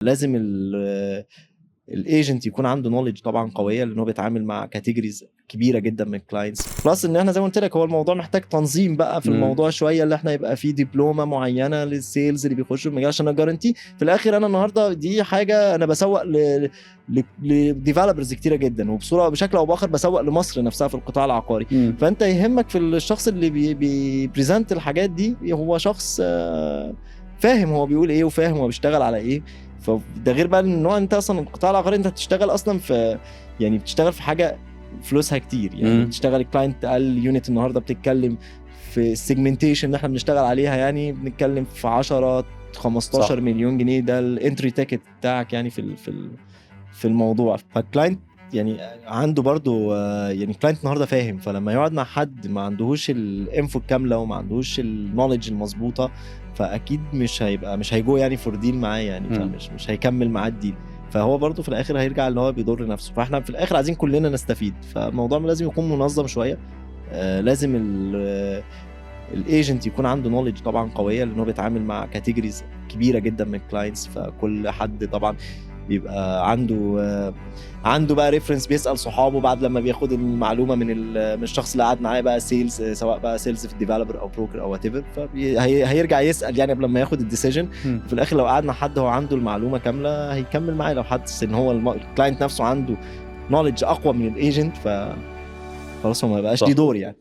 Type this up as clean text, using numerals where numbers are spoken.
لازم الايجنت يكون عنده نوليدج طبعا قويه، لان هو بيتعامل مع كاتيجوريز كبيره جدا من الكلاينتس. بلس ان احنا زي ما قلت لك هو الموضوع محتاج تنظيم بقى في الموضوع شويه، اللي احنا يبقى فيه دبلومه معينه للسيلز اللي بيخشوا المجال عشان اجارنتي. في الاخر انا النهارده دي حاجه انا بسوق لديفلوبرز كتيره جدا، وبصوره بشكل او باخر بسوق لمصر نفسها في القطاع العقاري. فانت يهمك في الشخص اللي بيبريزنت الحاجات دي هو شخص فاهم هو بيقول ايه وفاهم هو بيشتغل على ايه. فده غير بقى ان انت اصلا القطاع العقاري انت بتشتغل اصلا في، يعني بتشتغل في حاجه فلوسها كتير، يعني بتشتغل كلاينت اقل يونت النهارده بتتكلم في السيجمنتيشن اللي احنا بنشتغل عليها، يعني بنتكلم في 10 15 صح. مليون جنيه ده الانتري تيكت بتاعك يعني في الموضوع. فالكلاينت يعني عنده برضو يعني كلاينت النهارده فاهم، فلما يقعد مع حد ما عندهوش الانفو الكامله وما عندهوش النوليدج المظبوطه، فاكيد مش هيجو يعني فور ديل معاه يعني، فمش هيكمل معاه الديل. فهو برضو في الاخر هيرجع اللي هو بيضر نفسه. فاحنا في الاخر عايزين كلنا نستفيد، فالموضوع لازم يكون منظم شويه. لازم الايجنت يكون عنده نوليدج طبعا قويه، لان هو بيتعامل مع كاتيجوريز كبيره جدا من الكلاينتس. فكل حد طبعا بيبقى عنده بقى ريفرنس، بيسال صحابه بعد لما بياخد المعلومه من الشخص اللي قاعد معاه بقى سيلز، سواء بقى سيلز في الديفلوبر او بروكر او وات ايفر، فهيرجع يسال يعني قبل ما ياخد الديسيجن. في الاخر لو قعد مع حد هو عنده المعلومه كامله هيكمل معاه. لو حد ان هو الكلاينت نفسه عنده نوليدج اقوى من الايجنت، فخلاص هو ما بقاش ليه دور يعني.